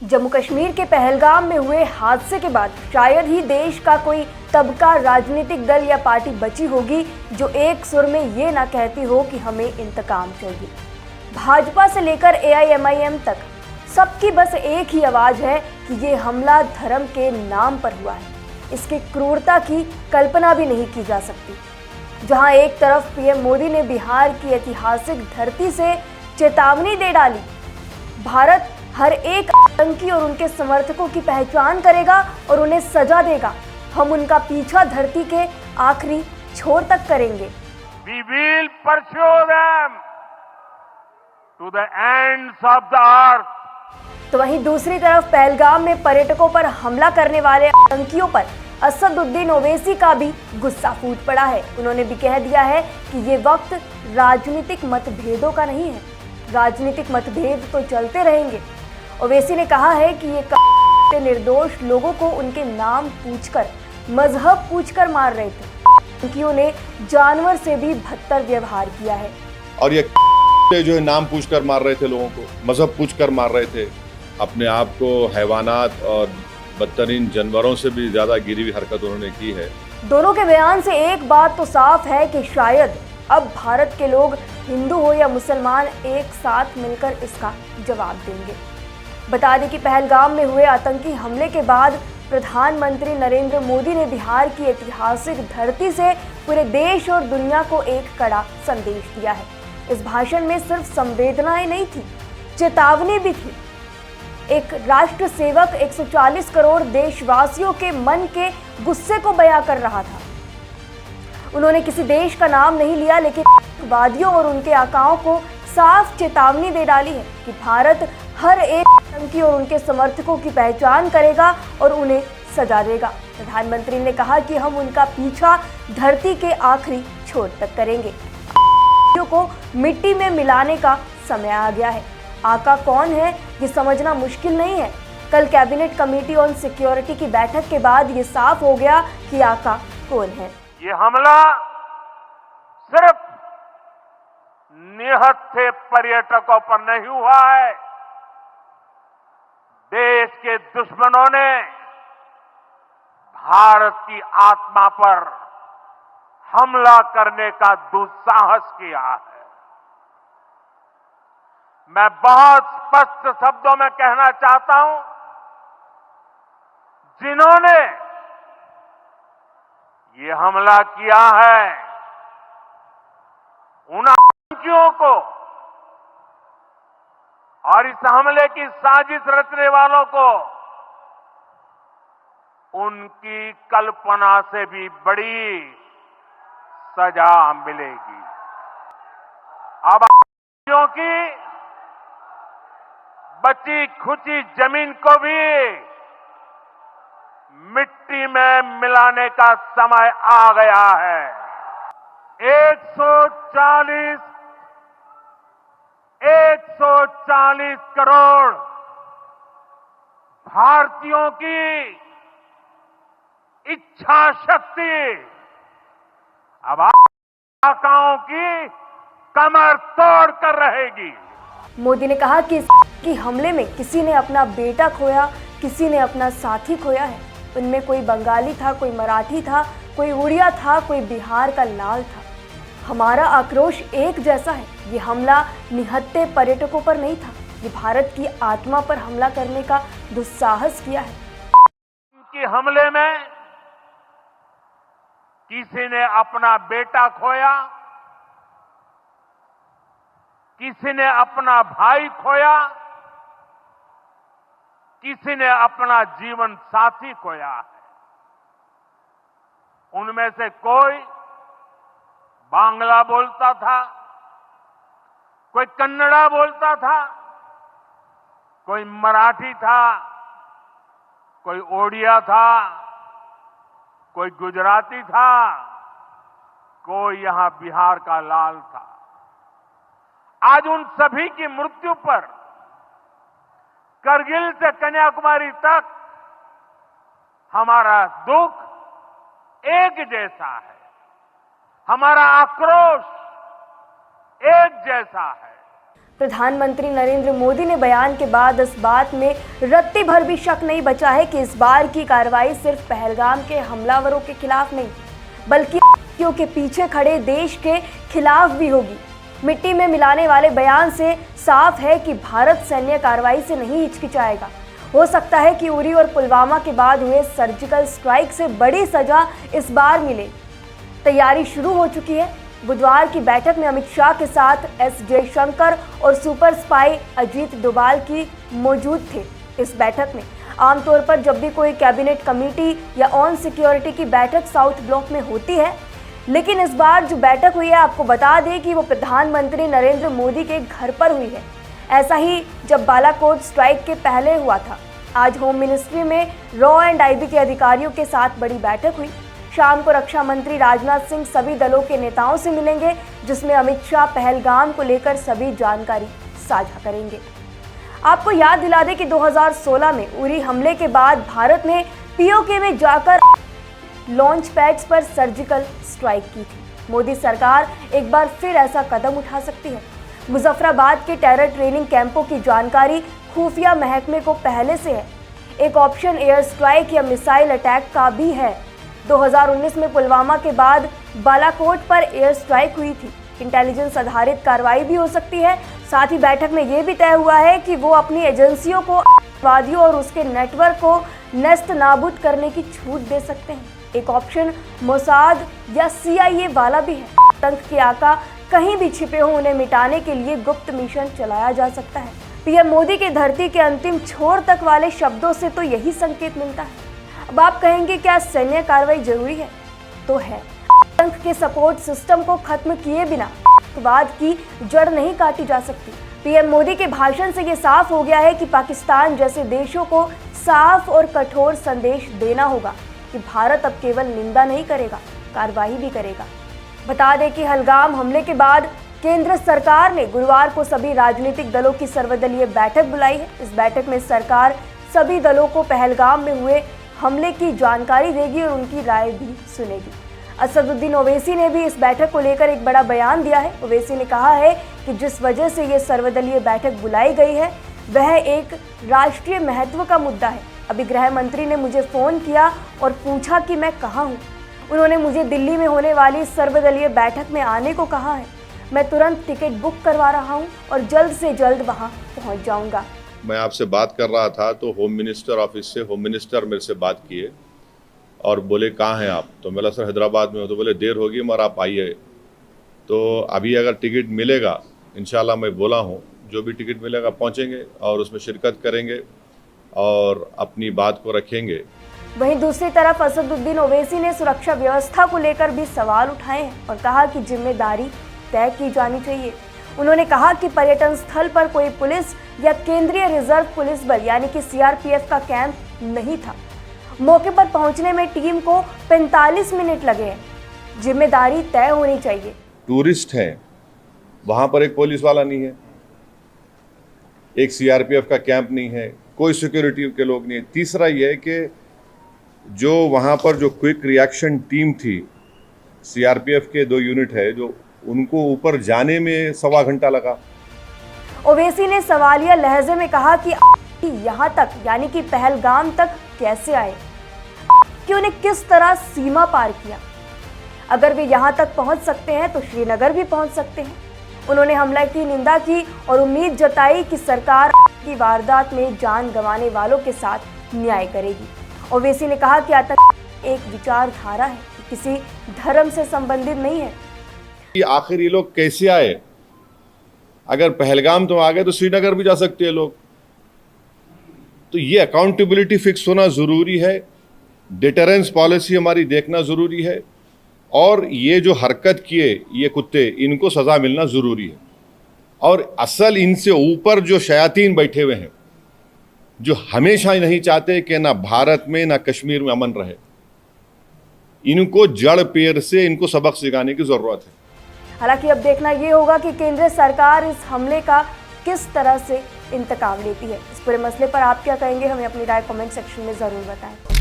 जम्मू कश्मीर के पहलगाम में हुए हादसे के बाद शायद ही देश का कोई तबका, राजनीतिक दल या पार्टी बची होगी जो एक सुर में ये ना कहती हो कि हमें इंतकाम चाहिए। भाजपा से लेकर एआईएमआईएम तक सबकी बस एक ही आवाज है कि ये हमला धर्म के नाम पर हुआ है। इसकी क्रूरता की कल्पना भी नहीं की जा सकती। जहां एक तरफ पीएम मोदी ने बिहार की ऐतिहासिक धरती से चेतावनी दे डाली, भारत हर एक आतंकी और उनके समर्थकों की पहचान करेगा और उन्हें सजा देगा। हम उनका पीछा धरती के आखिरी छोर तक करेंगे। We will pursue them to the ends of the earth. तो वहीं दूसरी तरफ पहलगाम में पर्यटकों पर हमला करने वाले आतंकियों पर असदुद्दीन ओवैसी का भी गुस्सा फूट पड़ा है। उन्होंने भी कह दिया है कि ये वक्त राजनीतिक मतभेदों का नहीं है। राजनीतिक मतभेद तो चलते रहेंगे। ओवैसी ने कहा है कि ये निर्दोष लोगों को उनके नाम पूछकर, मजहब पूछकर मार रहे थे। आतंकियों ने जानवर से भी बदतर व्यवहार किया है। और ये जो है नाम पूछकर मार रहे थे लोगों को, मजहब पूछकर मार रहे थे। अपने आप को हैवानात और बदतरीन जानवरों से भी ज्यादा गिरी हुई हरकत उन्होंने की है। दोनों के बयान से एक बात तो साफ है कि शायद अब भारत के लोग, हिंदू हो या मुसलमान, एक साथ मिलकर इसका जवाब देंगे। बता दें कि पहलगाम में हुए आतंकी हमले के बाद प्रधानमंत्री नरेंद्र मोदी ने बिहार की ऐतिहासिक धरती से पूरे देश और दुनिया को एक कड़ा संदेश दिया है। इस भाषण में सिर्फ संवेदनाएं नहीं थी, चेतावनी भी थी। एक राष्ट्र सेवक 140 करोड़ देशवासियों के मन के गुस्से को बयां कर रहा था। उन्होंने किसी देश का नाम नहीं लिया, लेकिन आतंकवादियों और उनके आकाओं को साफ चेतावनी दे डाली है कि भारत हर एक आतंकी और उनके समर्थकों की पहचान करेगा और उन्हें सजा देगा। प्रधानमंत्री ने कहा कि हम उनका पीछा धरती के आखिरी छोर तक करेंगे। को मिट्टी में मिलाने का समय आ गया है। आका कौन है ये समझना मुश्किल नहीं है। कल कैबिनेट कमेटी ऑन सिक्योरिटी की बैठक के बाद ये साफ हो गया कि आका कौन है। ये हमला सिर्फ निहत्थे पर्यटकों पर नहीं हुआ है। देश के दुश्मनों ने भारत की आत्मा पर हमला करने का दुस्साहस किया है। मैं बहुत स्पष्ट शब्दों में कहना चाहता हूं, जिन्होंने ये हमला किया है, उन आतंकियों को और इस हमले की साजिश रचने वालों को उनकी कल्पना से भी बड़ी सजा मिलेगी। अब आतंकियों की बची खुची जमीन को भी मिट्टी में मिलाने का समय आ गया है। 140 करोड़ भारतीयों की इच्छा शक्ति अब आकाओं की कमर तोड़ कर रहेगी। मोदी ने कहा कि इस हमले में किसी ने अपना बेटा खोया, किसी ने अपना साथी खोया है। उनमें कोई बंगाली था, कोई मराठी था, कोई उड़िया था, कोई बिहार का लाल था। हमारा आक्रोश एक जैसा है। ये हमला निहत्थे पर्यटकों पर नहीं था, ये भारत की आत्मा पर हमला करने का दुस्साहस किया है। कि हमले में किसी ने अपना बेटा खोया, किसी ने अपना भाई खोया, किसी ने अपना जीवन साथी खोया है। उनमें से कोई बांग्ला बोलता था, कोई कन्नड़ा बोलता था, कोई मराठी था, कोई ओडिया था, कोई गुजराती था, कोई यहां बिहार का लाल था। आज उन सभी की मृत्यु पर करगिल से कन्याकुमारी तक हमारा दुख एक जैसा है, हमारा आक्रोश एक जैसा है। प्रधानमंत्री नरेंद्र मोदी ने बयान के बाद इस बात में रत्ती भर भी शक नहीं बचा है कि इस बार की कार्रवाई सिर्फ पहलगाम के हमलावरों के खिलाफ नहीं, बल्कि के पीछे खड़े देश के खिलाफ भी होगी। मिट्टी में मिलाने वाले बयान से साफ है कि भारत सैन्य कार्रवाई से नहीं हिचकिचाएगा। हो सकता है कि उरी और पुलवामा के बाद हुए सर्जिकल स्ट्राइक से बड़ी सजा इस बार मिले। तैयारी शुरू हो चुकी है। बुधवार की बैठक में अमित शाह के साथ एस जयशंकर और सुपर स्पाई अजीत डोभाल की मौजूद थे। इस बैठक में आमतौर पर जब भी कोई कैबिनेट कमेटी या ऑन सिक्योरिटी की बैठक साउथ ब्लॉक में होती है, लेकिन इस बार जो बैठक हुई है, आपको बता दें कि वो प्रधानमंत्री नरेंद्र मोदी के घर पर हुई है। ऐसा ही जब बालाकोट स्ट्राइक के पहले हुआ था। आज होम मिनिस्ट्री में रॉ एंड आईबी के अधिकारियों के साथ बड़ी बैठक हुई। शाम को रक्षा मंत्री राजनाथ सिंह सभी दलों के नेताओं से मिलेंगे, जिसमें अमित शाह पहलगाम को लेकर सभी जानकारी साझा करेंगे। आपको याद दिला दें कि 2016 में उरी हमले के बाद भारत ने पीओके में जाकर लॉन्च पैड्स पर सर्जिकल स्ट्राइक की थी। मोदी सरकार एक बार फिर ऐसा कदम उठा सकती है। मुजफ्फराबाद के टेरर ट्रेनिंग कैंपों की जानकारी खुफिया महकमे को पहले से है। एक ऑप्शन एयर स्ट्राइक या मिसाइल अटैक का भी है। 2019 में पुलवामा के बाद बालाकोट पर एयर स्ट्राइक हुई थी। इंटेलिजेंस आधारित कार्रवाई भी हो सकती है। साथ ही बैठक में ये भी तय हुआ है कि वो अपनी एजेंसियों को आतंकवादियों और उसके नेटवर्क को नेस्त नाबूद करने की छूट दे सकते हैं। एक ऑप्शन मोसाद या CIA वाला भी है। आतंक के आका कहीं भी छिपे हो, उन्हें मिटाने के लिए गुप्त मिशन चलाया जा सकता है। पीएम मोदी के धरती के अंतिम छोर तक वाले शब्दों से तो यही संकेत मिलता है। अब आप कहेंगे क्या सैन्य कार्रवाई जरूरी है? तो है। आतंक के सपोर्ट सिस्टम को खत्म किए बिना आतंकवाद की जड़ नहीं काटी जा सकती। पीएम मोदी के भाषण से ये साफ हो गया है कि पाकिस्तान जैसे देशों को साफ और कठोर संदेश देना होगा कि भारत अब केवल निंदा नहीं करेगा, कार्रवाई भी करेगा। बता दें कि पहलगाम हमले के बाद केंद्र सरकार ने गुरुवार को सभी राजनीतिक दलों की सर्वदलीय बैठक बुलाई है। इस बैठक में सरकार सभी दलों को पहलगाम में हुए हमले की जानकारी देगी और उनकी राय भी सुनेगी। असदुद्दीन ओवैसी ने भी इस बैठक को लेकर एक बड़ा बयान दिया है। ओवैसी ने कहा है कि जिस वजह से ये सर्वदलीय बैठक बुलाई गई है, वह एक राष्ट्रीय महत्व का मुद्दा है। अभी गृह मंत्री ने मुझे फ़ोन किया और पूछा कि मैं कहाँ हूँ। उन्होंने मुझे दिल्ली में होने वाली सर्वदलीय बैठक में आने को कहा है। मैं तुरंत टिकट बुक करवा रहा हूँ और जल्द से जल्द वहाँ पहुँच जाऊँगा। मैं आपसे बात कर रहा था तो होम मिनिस्टर ऑफिस से होम मिनिस्टर मेरे से बात किए और बोले कहाँ हैं आप? तो मैं सर हैदराबाद में हो। तो बोले देर होगी मगर आप आइए। तो अभी अगर टिकट मिलेगा, इंशाल्लाह मैं बोला हूँ, जो भी टिकट मिलेगा पहुँचेंगे और उसमें शिरकत करेंगे और अपनी बात को रखेंगे। वहीं दूसरी तरफ असदुद्दीन ओवैसी ने सुरक्षा व्यवस्था को लेकर भी सवाल उठाए हैं और कहा कि जिम्मेदारी तय की जानी चाहिए। उन्होंने कहा कि पर्यटन स्थल पर कोई पुलिस या केंद्रीय रिजर्व पुलिस बल यानी कि CRPF का कैंप नहीं था। मौके पर पहुंचने में टीम को 45 मिनट लगे हैं। जिम्मेदारी तय होनी चाहिए। टूरिस्ट हैं, वहां पर एक पुलिस वाला नहीं है, एक CRPF का कैंप नहीं है, कोई सिक्योरिटी के लोग नहीं है। तीसरा ये है कि जो वहां पर जो क्विक रिएक्शन टीम थी, CRPF के 2 यूनिट है, जो उनको ऊपर जाने में 1.25 घंटा लगा। ओवैसी ने सवालिया लहजे में कहा कि यहाँ तक यानी कि पहलगाम तक कैसे आए, कि उन्हें किस तरह सीमा पार किया। अगर वे यहाँ तक पहुँच सकते हैं तो श्रीनगर भी पहुँच सकते हैं। उन्होंने हमले की निंदा की और उम्मीद जताई कि सरकार की वारदात में जान गंवाने वालों के साथ न्याय करेगी। ओवैसी ने कहा कि आतंक एक विचारधारा है, किसी धर्म से संबंधित नहीं है। कि आखिर ये लोग कैसे आए? अगर पहलगाम तो आ गए तो श्रीनगर भी जा सकते हैं लोग। तो ये अकाउंटेबिलिटी फिक्स होना ज़रूरी है, डिटरेंस पॉलिसी हमारी देखना ज़रूरी है, और ये जो हरकत किए ये कुत्ते, इनको सज़ा मिलना ज़रूरी है। और असल इनसे ऊपर जो शयातीन बैठे हुए हैं, जो हमेशा ही नहीं चाहते कि ना भारत में ना कश्मीर में अमन रहे, इनको जड़ पेड़ से इनको सबक सिखाने की ज़रूरत है। हालांकि अब देखना ये होगा कि केंद्र सरकार इस हमले का किस तरह से इंतकाम लेती है। इस पूरे मसले पर आप क्या कहेंगे, हमें अपनी राय कमेंट सेक्शन में ज़रूर बताएं।